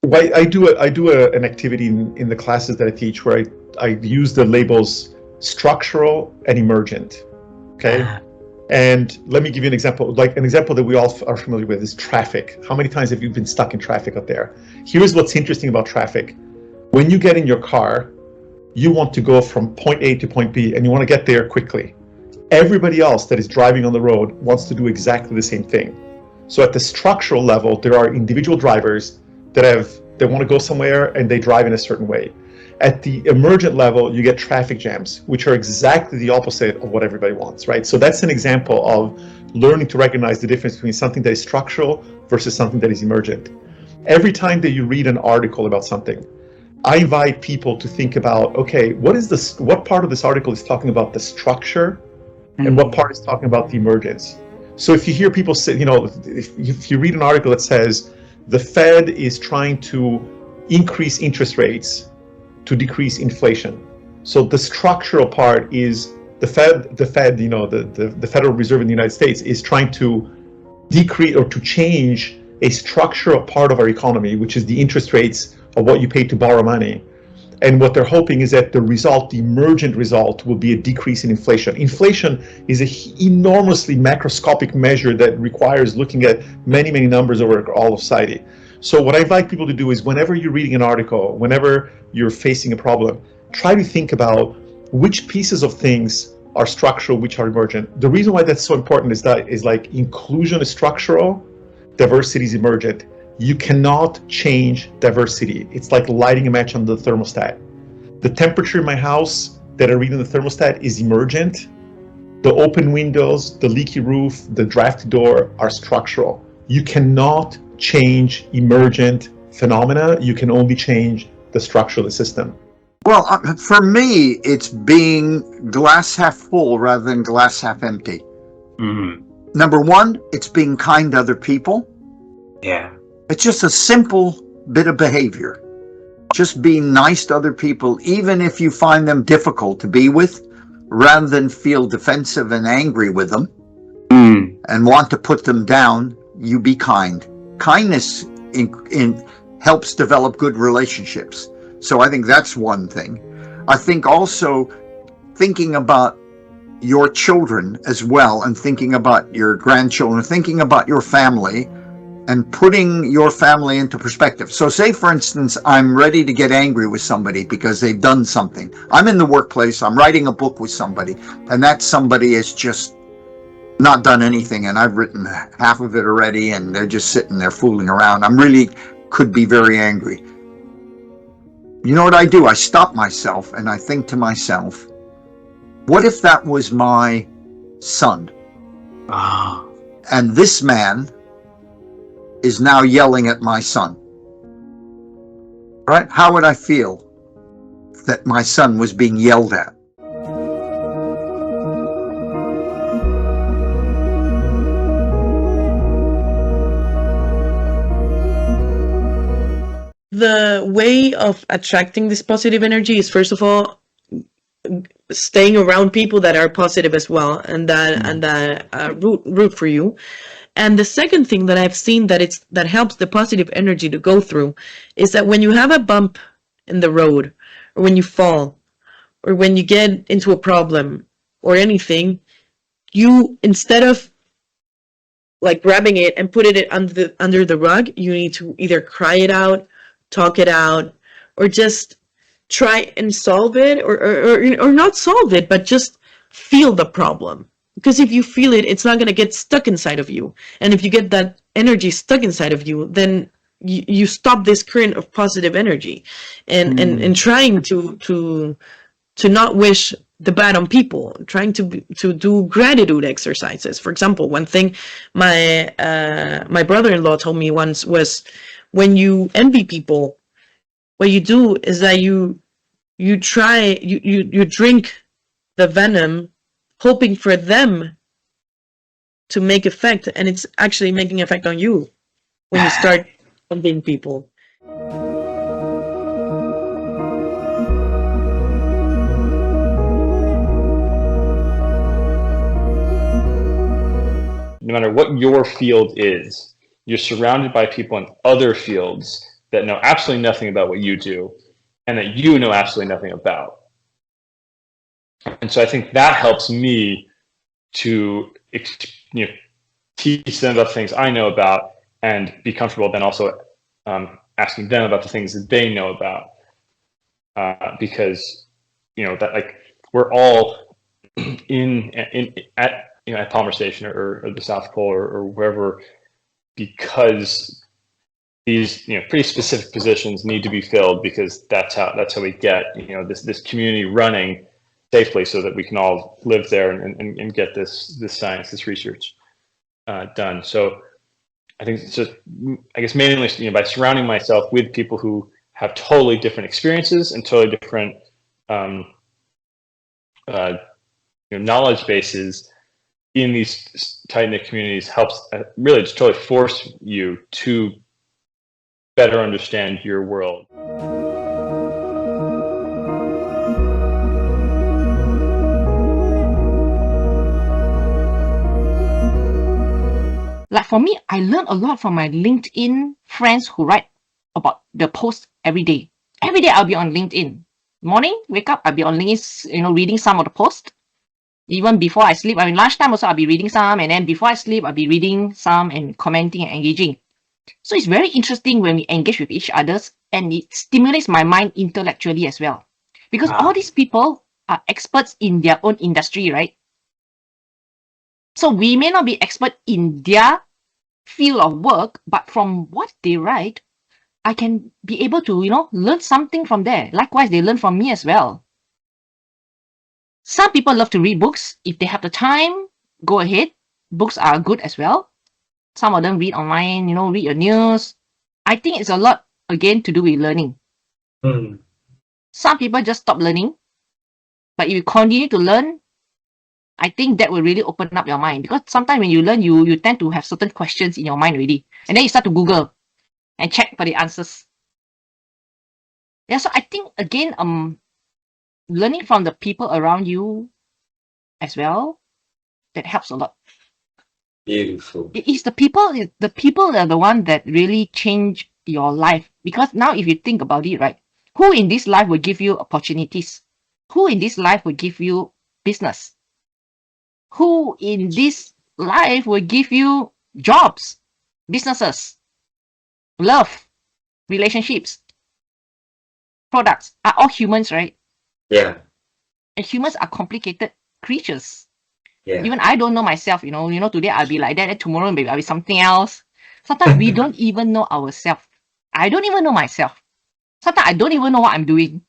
Well, an activity in the classes that I teach where I use the labels structural and emergent. Okay. And let me give you an example. Like an example that we all are familiar with is traffic. How many times have you been stuck in traffic out there? Here's what's interesting about traffic. When you get in your car, you want to go from point A to point B and you want to get there quickly. Everybody else that is driving on the road wants to do exactly the same thing. So at the structural level, there are individual drivers that want to go somewhere and they drive in a certain way. At the emergent level, you get traffic jams, which are exactly the opposite of what everybody wants, right? So that's an example of learning to recognize the difference between something that is structural versus something that is emergent. Every time that you read an article about something, I invite people to think about, okay, what part of this article is talking about the structure and what part is talking about the emergence? So if you hear people say, if you read an article that says the Fed is trying to increase interest rates to decrease inflation. So the structural part is the Fed, the Federal Reserve in the United States is trying to decrease or to change a structural part of our economy, which is the interest rates of what you pay to borrow money. And what they're hoping is that the emergent result will be a decrease in inflation. Inflation is an enormously macroscopic measure that requires looking at many, many numbers over all of society. So what I invite people to do is whenever you're reading an article, whenever you're facing a problem, try to think about which pieces of things are structural, which are emergent. The reason why that's so important is like inclusion is structural, diversity is emergent. You cannot change diversity. It's like lighting a match on the thermostat. The temperature in my house that I read in the thermostat is emergent. The open windows, the leaky roof, the drafty door are structural. You cannot change emergent phenomena. You can only change the structure of the system. Well, for me, it's being glass half full rather than glass half empty. Mm-hmm. Number one, it's being kind to other people. Yeah. It's just a simple bit of behavior. Just being nice to other people, even if you find them difficult to be with, rather than feel defensive and angry with them and want to put them down, you be kind. Kindness helps develop good relationships. So I think that's one thing. I think also thinking about your children as well, and thinking about your grandchildren, thinking about your family, and putting your family into perspective. So say, for instance, I'm ready to get angry with somebody because they've done something. I'm in the workplace, I'm writing a book with somebody, and that somebody has just not done anything, and I've written half of it already, and they're just sitting there fooling around. I'm really could be very angry. You know what I do? I stop myself and I think to myself, what if that was my son? And this man is now yelling at my son. Right? How would I feel that my son was being yelled at? The way of attracting this positive energy is, first of all, staying around people that are positive as well, and that root for you. And the second thing that I've seen that helps the positive energy to go through is that when you have a bump in the road, or when you fall, or when you get into a problem or anything, you, instead of like grabbing it and putting it under the rug, you need to either cry it out, talk it out, or just try and solve it, or not solve it, but just feel the problem. Because if you feel it, it's not going to get stuck inside of you. And if you get that energy stuck inside of you, then you stop this current of positive energy. And trying to not wish the bad on people, trying to do gratitude exercises. For example, one thing my brother-in-law told me once was, when you envy people, what you do is that you drink the venom, hoping for them to make effect, and it's actually making effect on you when you start envying people. No matter what your field is, you're surrounded by people in other fields that know absolutely nothing about what you do and that you know absolutely nothing about. And so I think that helps me to teach them about things I know about and be comfortable then also asking them about the things that they know about, because that like we're all at Palmer Station or the South Pole or wherever, because these pretty specific positions need to be filled, because that's how we get this community running safely, so that we can all live there and get this science, this research done. So I think it's just, I guess mainly by surrounding myself with people who have totally different experiences and totally different knowledge bases in these tight-knit communities helps really just totally force you to better understand your world. Like for me, I learn a lot from my LinkedIn friends who write about the post every day. Every day I'll be on LinkedIn. Morning, wake up, I'll be on LinkedIn, reading some of the posts. Even before I sleep, lunchtime also I'll be reading some, and then before I sleep, I'll be reading some and commenting and engaging. So it's very interesting when we engage with each other, and it stimulates my mind intellectually as well. Because all these people are experts in their own industry, right? So we may not be expert in their field of work, but from what they write, I can be able to, learn something from there. Likewise, they learn from me as well. Some people love to read books. If they have the time, go ahead. Books are good as well. Some of them read online, read your news. I think it's a lot, again, to do with learning. Some people just stop learning. But if you continue to learn, I think that will really open up your mind. Because sometimes when you learn, you tend to have certain questions in your mind already. And then you start to Google and check for the answers. Yeah, so I think, again, learning from the people around you as well, that helps a lot. Beautiful. It is the people are the one that really change your life. Because now if you think about it, right, who in this life will give you opportunities? Who in this life will give you business? Who in this life will give you jobs, businesses, love, relationships, products? Are all humans, right? Yeah. And humans are complicated creatures. Yeah. Even I don't know myself, today I'll be like that, and tomorrow maybe I'll be something else. Sometimes we don't even know ourselves. I don't even know myself. Sometimes I don't even know what I'm doing.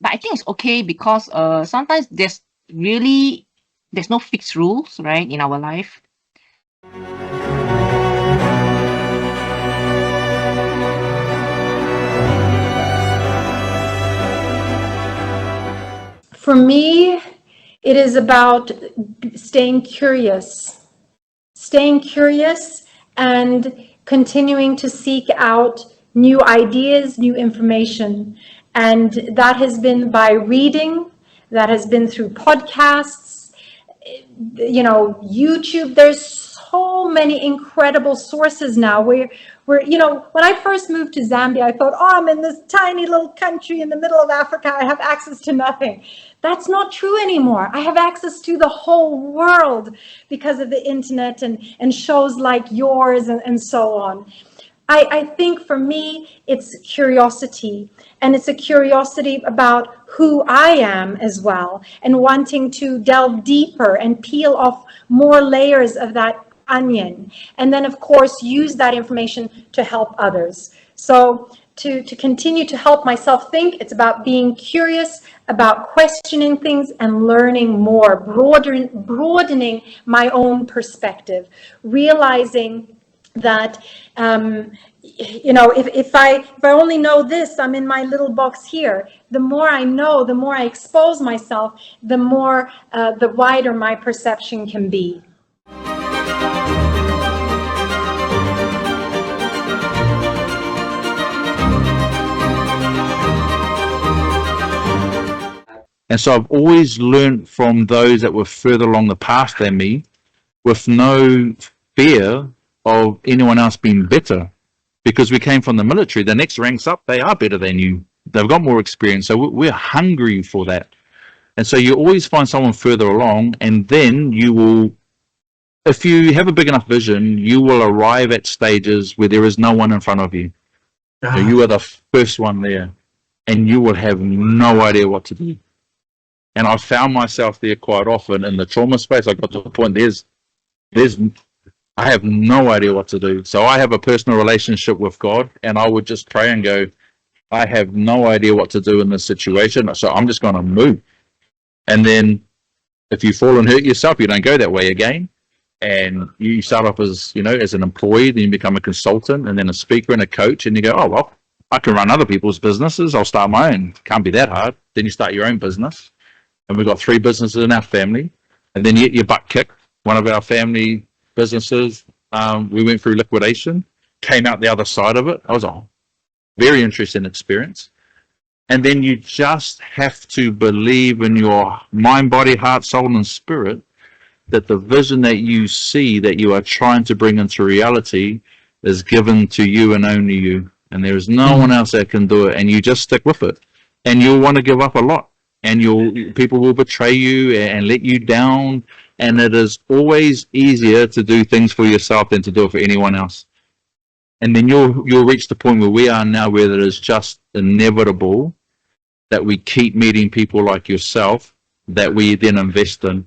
But I think it's okay, because sometimes there's no fixed rules, right, in our life. For me, it is about staying curious and continuing to seek out new ideas, new information. And that has been by reading, that has been through podcasts, YouTube. There's so many incredible sources now where when I first moved to Zambia, I thought, I'm in this tiny little country in the middle of Africa. I have access to nothing. That's not true anymore. I have access to the whole world because of the internet and shows like yours and so on. I think for me, it's curiosity, and it's a curiosity about who I am as well, and wanting to delve deeper and peel off more layers of that onion, and then of course use that information to help others. So to continue to help myself think, it's about being curious, about questioning things and learning more, broadening my own perspective, realizing that if I only know this, I'm in my little box here. The more I know, the more I expose myself, the more the wider my perception can be. And so I've always learned from those that were further along the path than me, with no fear of anyone else being better, because we came from the military. The next ranks up, they are better than you. They've got more experience. So we're hungry for that. And so you always find someone further along, and then you will, if you have a big enough vision, you will arrive at stages where there is no one in front of you. So you are the first one there, and you will have no idea what to do. And I found myself there quite often in the trauma space. I got to the point, I have no idea what to do. So I have a personal relationship with God, and I would just pray and go, I have no idea what to do in this situation, so I'm just going to move. And then if you fall and hurt yourself, you don't go that way again. And you start off as, as an employee, then you become a consultant, and then a speaker and a coach, and you go, oh, well, I can run other people's businesses. I'll start my own. Can't be that hard. Then you start your own business. And we've got 3 businesses in our family. And then you get your butt kicked. One of our family businesses, we went through liquidation, came out the other side of it. I was a very interesting experience. And then you just have to believe in your mind, body, heart, soul, and spirit that the vision that you see that you are trying to bring into reality is given to you and only you. And there is no one else that can do it. And you just stick with it. And you'll want to give up a lot. And people will betray you and let you down. And it is always easier to do things for yourself than to do it for anyone else. And then you'll reach the point where we are now, where it is just inevitable that we keep meeting people like yourself that we then invest in.